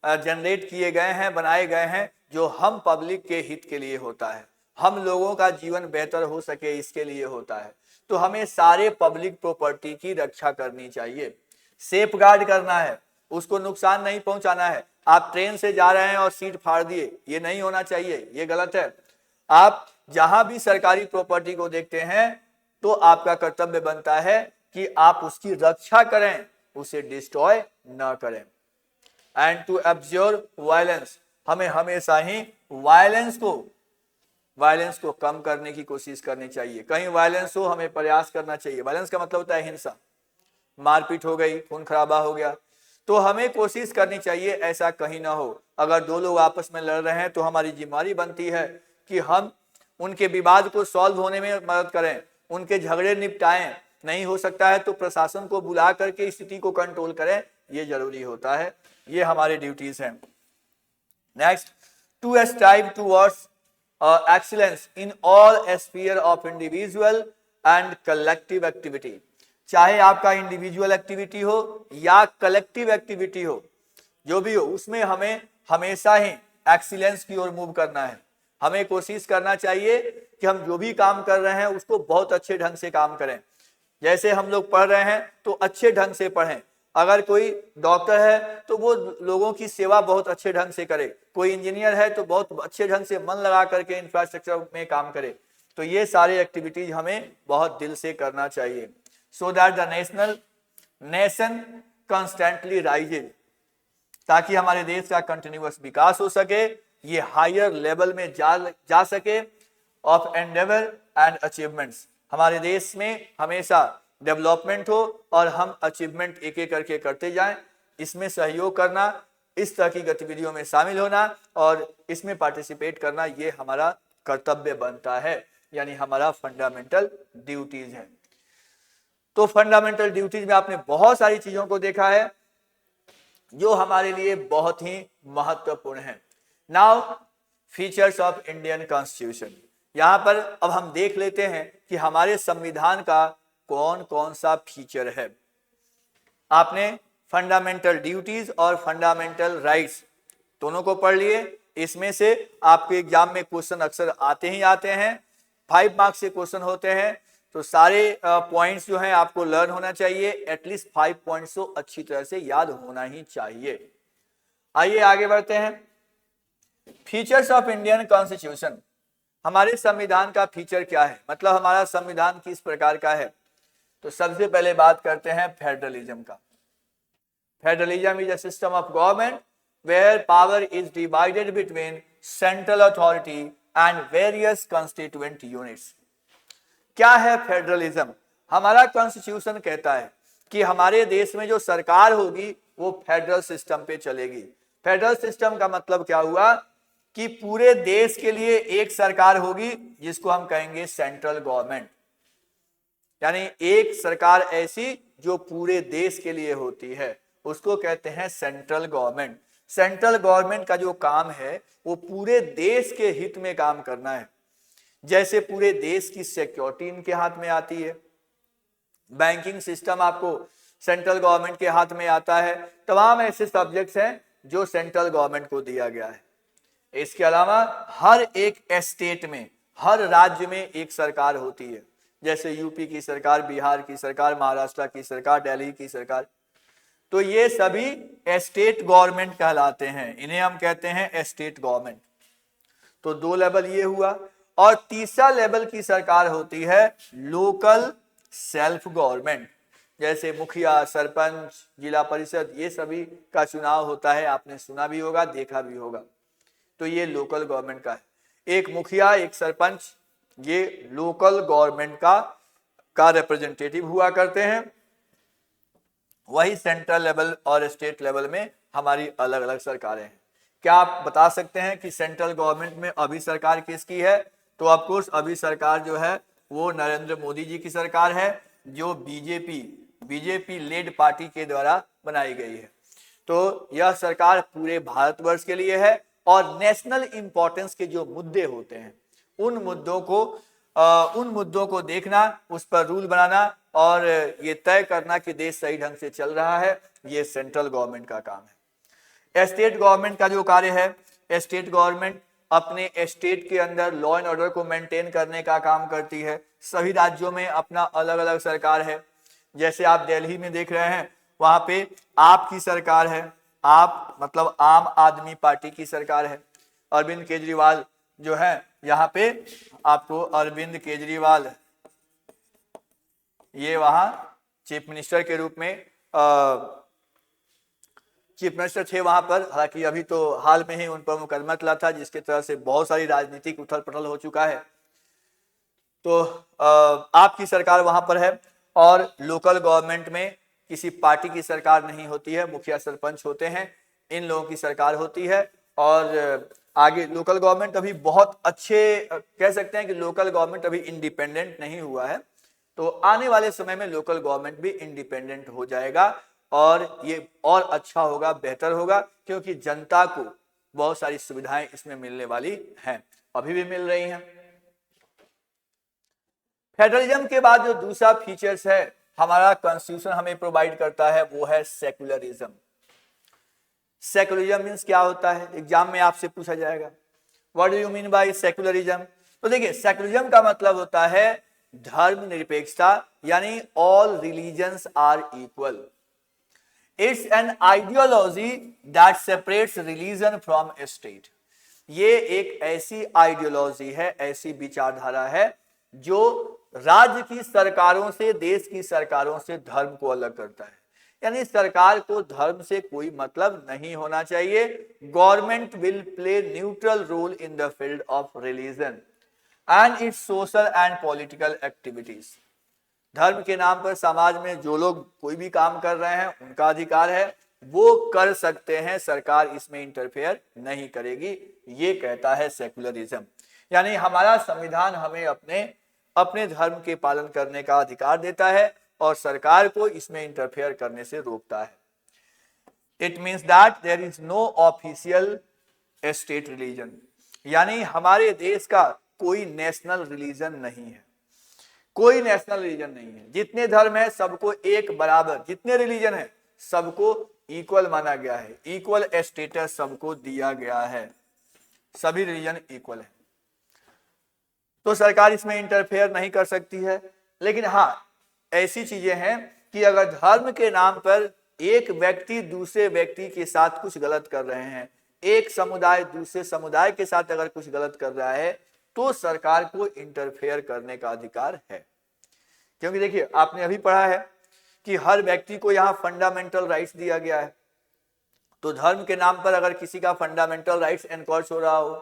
जनरेट किए गए हैं, बनाए गए हैं, जो हम पब्लिक के हित के लिए होता है, हम लोगों का जीवन बेहतर हो सके इसके लिए होता है। तो हमें सारे पब्लिक प्रॉपर्टी की रक्षा करनी चाहिए, सेफ गार्ड करना है, उसको नुकसान नहीं पहुंचाना है। आप ट्रेन से जा रहे हैं और सीट फाड़ दिए, ये नहीं होना चाहिए, ये गलत है। आप जहां भी सरकारी प्रॉपर्टी को देखते हैं तो आपका कर्तव्य बनता है कि आप उसकी रक्षा करें, उसे डिस्ट्रॉय न करें। एंड टू एब्जॉर्ब वायलेंस, हमें हमेशा ही वायलेंस को कम करने की कोशिश करनी चाहिए। कहीं वायलेंस हो, हमें प्रयास करना चाहिए। वायलेंस का मतलब होता है हिंसा, मारपीट हो गई, खून खराबा हो गया, तो हमें कोशिश करनी चाहिए ऐसा कहीं ना हो। अगर दो लोग आपस में लड़ रहे हैं तो हमारी जिम्मेदारी बनती है कि हम उनके विवाद को सॉल्व होने में मदद करें, उनके झगड़े निपटाएं। नहीं हो सकता है तो प्रशासन को बुला करके स्थिति को कंट्रोल करें, ये जरूरी होता है, ये हमारे ड्यूटीज हैं। Next, to strive towards excellence in all sphere of individual and collective activity. चाहे आपका इंडिविजुअल एक्टिविटी हो या कलेक्टिव एक्टिविटी हो, जो भी हो, उसमें हमें हमेशा ही एक्सीलेंस की ओर मूव करना है। हमें कोशिश करना चाहिए कि हम जो भी काम कर रहे हैं उसको बहुत अच्छे ढंग से काम करें। जैसे हम लोग पढ़ रहे हैं तो अच्छे ढंग से पढ़ें। अगर कोई डॉक्टर है तो वो लोगों की सेवा बहुत अच्छे ढंग से करे, कोई इंजीनियर है तो बहुत अच्छे ढंग से मन लगा करके इंफ्रास्ट्रक्चर में काम करे। तो ये सारे एक्टिविटीज हमें बहुत दिल से करना चाहिए, so that the nation constantly rises, ताकि हमारे देश का कंटिन्यूअस विकास हो सके, ये हायर लेवल में जा सके ऑफ एंडेवर एंड अचीवमेंट्स। हमारे देश में हमेशा डेवलपमेंट हो और हम अचीवमेंट एक एक करके करते जाएं। इसमें सहयोग करना, इस तरह की गतिविधियों में शामिल होना और इसमें पार्टिसिपेट करना, ये हमारा कर्तव्य बनता है, यानी हमारा फंडामेंटल ड्यूटीज है। तो फंडामेंटल ड्यूटीज में आपने बहुत सारी चीजों को देखा है जो हमारे लिए बहुत ही महत्वपूर्ण है। Now features of Indian constitution. यहां पर अब हम देख लेते हैं कि हमारे संविधान का कौन कौन सा फीचर है। आपने फंडामेंटल ड्यूटीज और फंडामेंटल राइट्स दोनों को पढ़ लिए। इसमें से आपके एग्जाम में क्वेश्चन अक्सर आते ही आते हैं, 5 मार्क्स से क्वेश्चन होते हैं, तो सारे पॉइंट्स जो हैं आपको लर्न होना चाहिए। एटलीस्ट 5 पॉइंट्स तो अच्छी तरह से याद होना ही चाहिए। आइए आगे बढ़ते हैं। फीचर्स ऑफ इंडियन कॉन्स्टिट्यूशन, हमारे संविधान का फीचर क्या है, मतलब हमारा संविधान किस प्रकार का है। तो सबसे पहले बात करते हैं फेडरलिज्म का। Federalism is a system of government where power is divided between central authority and various constituent units. क्या है फेडरलिज्म? हमारा कॉन्स्टिट्यूशन कहता है कि हमारे देश में जो सरकार होगी वो फेडरल सिस्टम पे चलेगी। फेडरल सिस्टम का मतलब क्या हुआ कि पूरे देश के लिए एक सरकार होगी जिसको हम कहेंगे सेंट्रल गवर्नमेंट, यानी एक सरकार ऐसी जो पूरे देश के लिए होती है उसको कहते हैं सेंट्रल गवर्नमेंट। सेंट्रल गवर्नमेंट का जो काम है वो पूरे देश के हित में काम करना है। जैसे पूरे देश की सिक्योरिटी इनके हाथ में आती है, बैंकिंग सिस्टम आपको सेंट्रल गवर्नमेंट के हाथ में आता है, तमाम ऐसे सब्जेक्ट्स हैं जो सेंट्रल गवर्नमेंट को दिया गया है। इसके अलावा हर एक स्टेट में, हर राज्य में एक सरकार होती है, जैसे यूपी की सरकार, बिहार की सरकार, महाराष्ट्र की सरकार, दिल्ली की सरकार, तो ये सभी स्टेट गवर्नमेंट कहलाते हैं, इन्हें हम कहते हैं स्टेट गवर्नमेंट। तो 2 लेवल ये हुआ। और तीसरा लेवल की सरकार होती है लोकल सेल्फ गवर्नमेंट, जैसे मुखिया, सरपंच, जिला परिषद, ये सभी का चुनाव होता है, आपने सुना भी होगा, देखा भी होगा। तो ये लोकल गवर्नमेंट का है। एक मुखिया, एक सरपंच, ये लोकल गवर्नमेंट का रिप्रेजेंटेटिव हुआ करते हैं। वही सेंट्रल लेवल और स्टेट लेवल में हमारी अलग अलग सरकारें हैं। क्या आप बता सकते हैं कि सेंट्रल गवर्नमेंट में अभी सरकार किसकी है? तो ऑफ कोर्स अभी सरकार जो है वो नरेंद्र मोदी जी की सरकार है, जो बीजेपी लेड पार्टी के द्वारा बनाई गई है। तो यह सरकार पूरे भारतवर्ष के लिए है और नेशनल इंपॉर्टेंस के जो मुद्दे होते हैं उन मुद्दों को देखना, उस पर रूल बनाना और ये तय करना कि देश सही ढंग से चल रहा है, ये सेंट्रल गवर्नमेंट का काम है। स्टेट गवर्नमेंट का जो कार्य है, स्टेट गवर्नमेंट अपने स्टेट के अंदर लॉ एंड ऑर्डर को मेंटेन करने का काम करती है। सभी राज्यों में अपना अलग अलग सरकार है। जैसे आप दिल्ली में देख रहे हैं, वहां पे आपकी सरकार है, आप मतलब आम आदमी पार्टी की सरकार है। अरविंद केजरीवाल जो है, यहाँ पे आपको अरविंद केजरीवाल ये वहां चीफ मिनिस्टर के रूप में चीफ मिनिस्टर थे वहां पर। हालांकि अभी तो हाल में ही उन पर मुकदमा चला था, जिसके तरह से बहुत सारी राजनीतिक उथल पुथल हो चुका है। तो आपकी सरकार वहां पर है। और लोकल गवर्नमेंट में किसी पार्टी की सरकार नहीं होती है, मुखिया सरपंच होते हैं, इन लोगों की सरकार होती है। और आगे लोकल गवर्नमेंट अभी बहुत अच्छे कह सकते हैं कि लोकल गवर्नमेंट अभी इंडिपेंडेंट नहीं हुआ है, तो आने वाले समय में लोकल गवर्नमेंट भी इंडिपेंडेंट हो जाएगा और ये और अच्छा होगा, बेहतर होगा, क्योंकि जनता को बहुत सारी सुविधाएं इसमें मिलने वाली हैं, अभी भी मिल रही हैं। फेडरलिज्म के बाद जो दूसरा फीचर्स है हमारा कॉन्स्टिट्यूशन हमें प्रोवाइड करता है वो है सेकुलरिज्म। सेकुलरिज्म मीन्स क्या होता है, एग्जाम में आपसे पूछा जाएगा, what do you mean by secularism. तो देखिए, सेकुलरिज्म का मतलब होता है धर्मनिरपेक्षता, यानी all religions are equal. It's an ideology that separates religion from state. ये एक ऐसी आइडियोलॉजी है, ऐसी विचारधारा है जो राज्य की सरकारों से, देश की सरकारों से धर्म को अलग करता है। यानी सरकार को धर्म से कोई मतलब नहीं होना चाहिए। Government will play neutral role in the field of religion and its social and political activities. धर्म के नाम पर समाज में जो लोग कोई भी काम कर रहे हैं उनका अधिकार है, वो कर सकते हैं, सरकार इसमें इंटरफेयर नहीं करेगी, ये कहता है सेकुलरिज्म। यानी हमारा संविधान हमें अपने धर्म के पालन करने का अधिकार देता है और सरकार को इसमें इंटरफेयर करने से रोकता है। It means that there is no official state religion, यानी हमारे देश का कोई नेशनल रिलीजन नहीं है, कोई नेशनल रिलीजन नहीं है। जितने धर्म है सबको एक बराबर, जितने रिलीजन है सबको इक्वल माना गया है, इक्वल स्टेटस सबको दिया गया है, सभी रिलीजन इक्वल है। तो सरकार इसमें इंटरफेयर नहीं कर सकती है। लेकिन हाँ, ऐसी चीजें हैं कि अगर धर्म के नाम पर एक व्यक्ति दूसरे व्यक्ति के साथ कुछ गलत कर रहे हैं, एक समुदाय दूसरे समुदाय के साथ अगर कुछ गलत कर रहा है, तो सरकार को इंटरफेयर करने का अधिकार है। क्योंकि देखिए, आपने अभी पढ़ा है कि हर व्यक्ति को यहाँ फंडामेंटल राइट्स दिया गया है। तो धर्म के नाम पर अगर किसी का फंडामेंटल राइट्स एनक्रोच हो रहा हो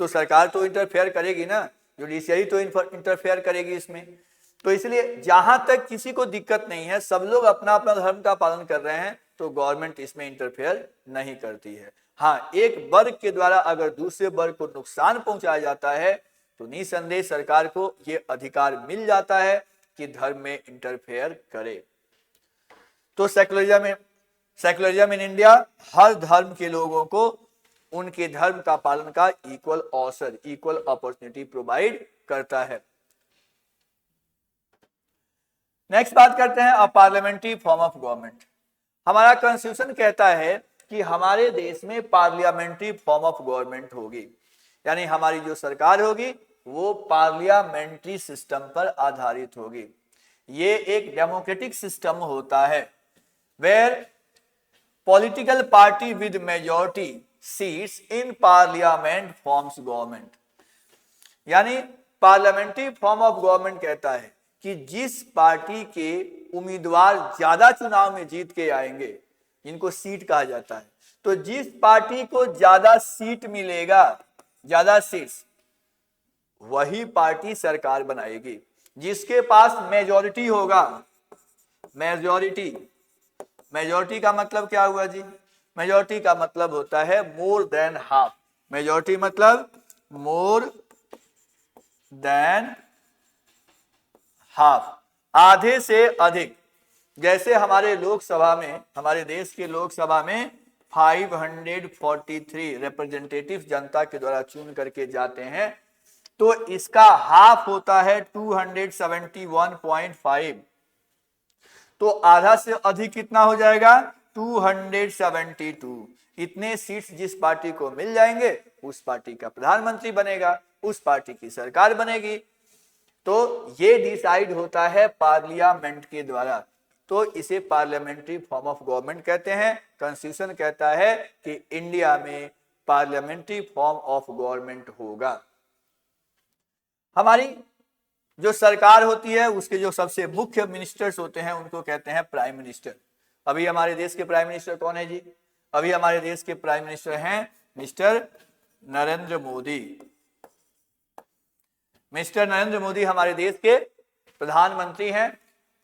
तो सरकार तो इंटरफेयर करेगी ना, जुडिशियरी तो इंटरफेयर करेगी इसमें। तो इसलिए जहां तक किसी को दिक्कत नहीं है, सब लोग अपना अपना धर्म का पालन कर रहे हैं, तो गवर्नमेंट इसमें इंटरफेयर नहीं करती है। हाँ, एक वर्ग के द्वारा अगर दूसरे वर्ग को नुकसान पहुंचाया जाता है तो निसंदेह सरकार को यह अधिकार मिल जाता है कि धर्म में इंटरफेयर करे। तो सेकुलरिज्म इन इंडिया हर धर्म के लोगों को उनके धर्म का पालन का इक्वल अवसर, इक्वल अपॉर्चुनिटी प्रोवाइड करता है। नेक्स्ट बात करते हैं a parliamentary form of government. हमारा कॉन्स्टिट्यूशन कहता है कि हमारे देश में पार्लियामेंट्री फॉर्म ऑफ गवर्नमेंट होगी, यानी हमारी जो सरकार होगी वो पार्लियामेंट्री सिस्टम पर आधारित होगी। ये एक डेमोक्रेटिक सिस्टम होता है where political party with majority seats in parliament forms government. यानी पार्लियामेंट्री फॉर्म ऑफ गवर्नमेंट कहता है कि जिस पार्टी के उम्मीदवार ज्यादा चुनाव में जीत के आएंगे, जिनको सीट कहा जाता है, तो जिस पार्टी को ज्यादा सीट मिलेगा, ज्यादा सीट्स, वही पार्टी सरकार बनाएगी। जिसके पास मेजॉरिटी होगा, मेजॉरिटी का मतलब क्या हुआ जी? मेजॉरिटी का मतलब होता है मोर देन हाफ। मेजॉरिटी मतलब मोर देन हाफ, आधे से अधिक। जैसे हमारे लोकसभा में, हमारे देश के लोकसभा में 543 रिप्रेजेंटेटिव जनता के द्वारा चुन करके जाते हैं, तो इसका हाफ होता है 271.5। तो आधा से अधिक कितना हो जाएगा? 272। इतने सीट्स जिस पार्टी को मिल जाएंगे उस पार्टी का प्रधानमंत्री बनेगा, उस पार्टी की सरकार बनेगी। तो ये डिसाइड होता है पार्लियामेंट के द्वारा, तो इसे पार्लियामेंट्री फॉर्म ऑफ गवर्नमेंट कहते हैं। कॉन्स्टिट्यूशन कहता है कि इंडिया में पार्लियामेंट्री फॉर्म ऑफ गवर्नमेंट होगा। हमारी जो सरकार होती है उसके जो सबसे मुख्य मिनिस्टर्स होते हैं उनको कहते हैं प्राइम मिनिस्टर। अभी हमारे देश के प्राइम मिनिस्टर कौन है जी? अभी हमारे देश के प्राइम मिनिस्टर हैं मिस्टर नरेंद्र मोदी। मिस्टर नरेंद्र मोदी हमारे देश के प्रधानमंत्री हैं।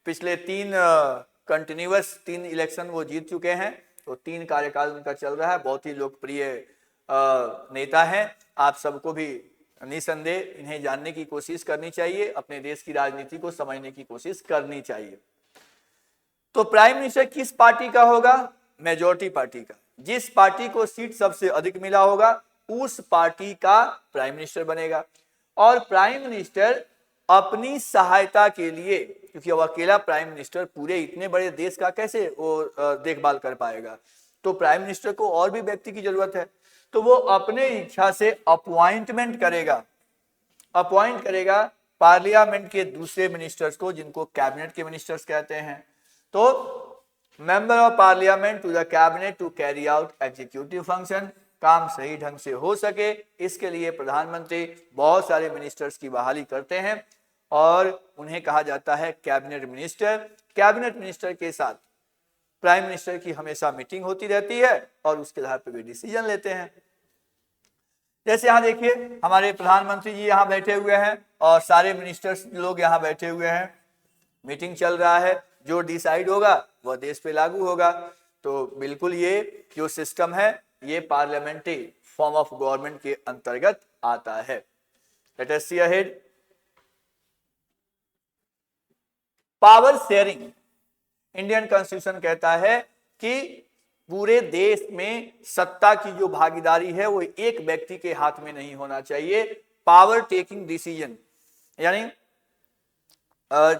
पिछले 3 इलेक्शन वो जीत चुके हैं, तो 3 कार्यकाल उनका चल रहा है। बहुत ही लोकप्रिय नेता हैं। आप सबको भी निसंदेह इन्हें जानने की कोशिश करनी चाहिए, अपने देश की राजनीति को समझने की कोशिश करनी चाहिए। तो प्राइम मिनिस्टर किस पार्टी का होगा? मेजॉरिटी पार्टी का। जिस पार्टी को सीट सबसे अधिक मिला होगा उस पार्टी का प्राइम मिनिस्टर बनेगा। और प्राइम मिनिस्टर अपनी सहायता के लिए, क्योंकि वो अकेला प्राइम मिनिस्टर पूरे इतने बड़े देश का कैसे वो देखभाल कर पाएगा, तो प्राइम मिनिस्टर को और भी व्यक्ति की जरूरत है। तो वो अपने इच्छा से अपॉइंट करेगा पार्लियामेंट के दूसरे मिनिस्टर्स को, जिनको कैबिनेट के मिनिस्टर्स कहते हैं। तो member of parliament to the cabinet to carry out executive function, काम सही ढंग से हो सके इसके लिए प्रधानमंत्री बहुत सारे मिनिस्टर्स की बहाली करते हैं और उन्हें कहा जाता है कैबिनेट मिनिस्टर। कैबिनेट मिनिस्टर के साथ प्राइम मिनिस्टर की हमेशा मीटिंग होती रहती है और उसके आधार पर वे डिसीजन लेते हैं। जैसे यहाँ देखिए, हमारे प्रधानमंत्री जी यहाँ बैठे हुए हैं और सारे मिनिस्टर्स लोग यहाँ बैठे हुए हैं, मीटिंग चल रहा है। जो डिसाइड होगा वह देश पे लागू होगा। तो बिल्कुल ये जो सिस्टम है ये पार्लियामेंट्री फॉर्म ऑफ गवर्नमेंट के अंतर्गत आता है। Let us see ahead. Power sharing. Indian constitution कहता है कि पूरे देश में सत्ता की जो भागीदारी है वो एक व्यक्ति के हाथ में नहीं होना चाहिए। पावर टेकिंग डिसीजन यानी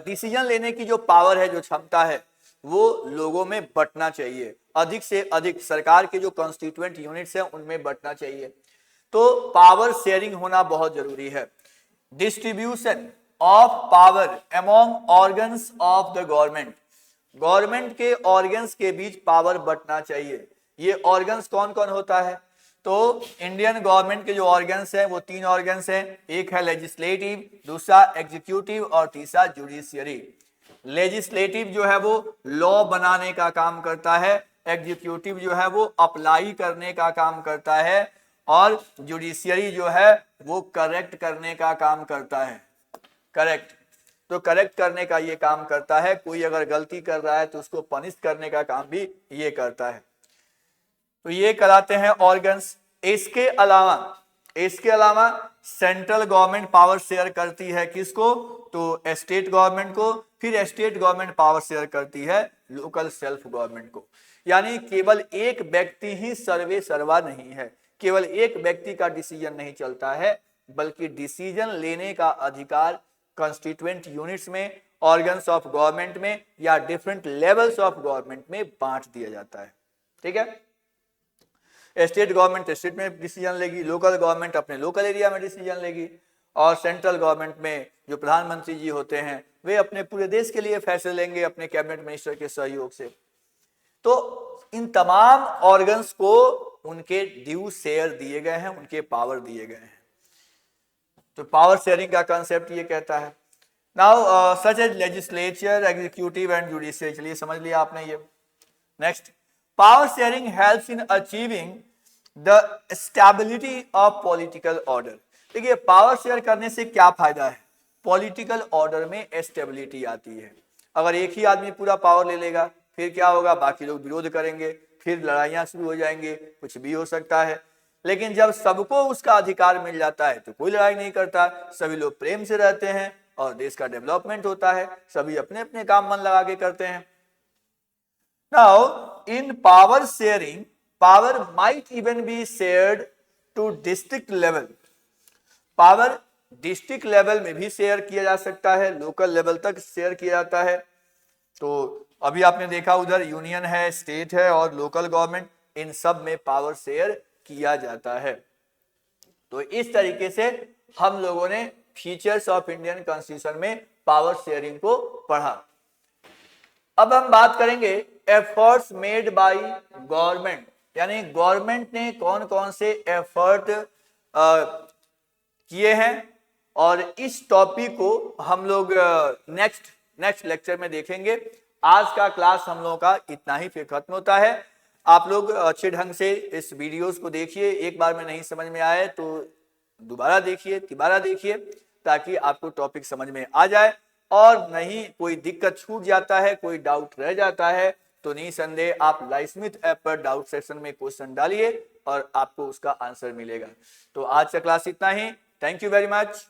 डिसीजन लेने की जो पावर है, जो क्षमता है, वो लोगों में बंटना चाहिए। अधिक से अधिक सरकार के जो कॉन्स्टिट्यूएंट यूनिट्स हैं उनमें बंटना चाहिए। तो पावर शेयरिंग होना बहुत जरूरी है। Distribution of power among organs of the government, government के ऑर्गन्स के बीच पावर बंटना चाहिए। ये ऑर्गन्स कौन कौन होता है? तो इंडियन गवर्नमेंट के जो ऑर्गन्स हैं वो 3 ऑर्गन्स हैं। एक है लेजिस्लेटिव, दूसरा एग्जीक्यूटिव और तीसरा जुडिशियरी। लेजिस्लेटिव जो है वो लॉ बनाने का काम करता है, एग्जीक्यूटिव जो है वो अप्लाई करने का काम करता है और जुडिशियरी जो है वो करेक्ट करने का काम करता है। करेक्ट, तो करेक्ट करने का ये काम करता है। कोई अगर गलती कर रहा है तो उसको पनिश करने का काम भी ये करता है। तो ये कराते हैं ऑर्गन्स। इसके अलावा सेंट्रल गवर्नमेंट पावर शेयर करती है किसको? तो स्टेट गवर्नमेंट को। फिर स्टेट गवर्नमेंट पावर शेयर करती है लोकल सेल्फ गवर्नमेंट को। यानी केवल एक व्यक्ति ही सर्वे सर्वा नहीं है, केवल एक व्यक्ति का डिसीजन नहीं चलता है, बल्कि डिसीजन लेने का अधिकार कॉन्स्टिट्यूएंट यूनिट्स में, ऑर्गन्स ऑफ गवर्नमेंट में या डिफरेंट लेवल्स ऑफ गवर्नमेंट में बांट दिया जाता है। ठीक है, स्टेट गवर्नमेंट स्टेट में डिसीजन लेगी, लोकल गवर्नमेंट अपने लोकल एरिया में डिसीजन लेगी और सेंट्रल गवर्नमेंट में जो प्रधानमंत्री जी होते हैं वे अपने पूरे देश के लिए फैसले लेंगे अपने कैबिनेट मिनिस्टर के सहयोग से। तो इन तमाम ऑर्गन्स को उनके ड्यू शेयर दिए गए हैं, उनके पावर दिए गए हैं। तो पावर शेयरिंग का कंसेप्ट ये कहता है। Now such as legislature, executive and judiciary, चलिए समझ लिया आपने ये। Next, power sharing helps in achieving the stability of political order. देखिए पावर शेयर करने से क्या फायदा है? पॉलिटिकल ऑर्डर में स्टेबिलिटी आती है। अगर एक ही आदमी पूरा पावर ले लेगा फिर क्या होगा? बाकी लोग विरोध करेंगे, फिर लड़ाइयां शुरू हो जाएंगे, कुछ भी हो सकता है। लेकिन जब सबको उसका अधिकार मिल जाता है तो कोई लड़ाई नहीं करता, सभी लोग प्रेम से रहते हैं और देश का डेवलपमेंट होता है, सभी अपने अपने काम मन लगा के करते हैं। Now, in power sharing, power might even be shared to district level. Power district level में भी शेयर किया जा सकता है, लोकल लेवल तक शेयर किया जाता है। तो अभी आपने देखा उधर यूनियन है, स्टेट है और लोकल गवर्नमेंट, इन सब में पावर शेयर किया जाता है। तो इस तरीके से हम लोगों ने फीचर्स ऑफ इंडियन कॉन्स्टिट्यूशन में पावर शेयरिंग को पढ़ा। अब हम बात करेंगे एफर्ट्स मेड बाय गवर्नमेंट, यानी गवर्नमेंट ने कौन कौन से एफर्ट किए हैं और इस टॉपिक को हम लोग नेक्स्ट लेक्चर में देखेंगे। आज का क्लास हम लोगों का इतना ही, फिर खत्म होता है। आप लोग अच्छे ढंग से इस वीडियोस को देखिए, एक बार में नहीं समझ में आए तो दोबारा देखिए, तिबारा देखिए, ताकि आपको टॉपिक समझ में आ जाए। और नहीं कोई दिक्कत छूट जाता है, कोई डाउट रह जाता है तो निसंदेह आप लाइस्मिथ ऐप पर डाउट सेक्शन में क्वेश्चन डालिए और आपको उसका आंसर मिलेगा। तो आज का क्लास इतना ही। Thank you very much.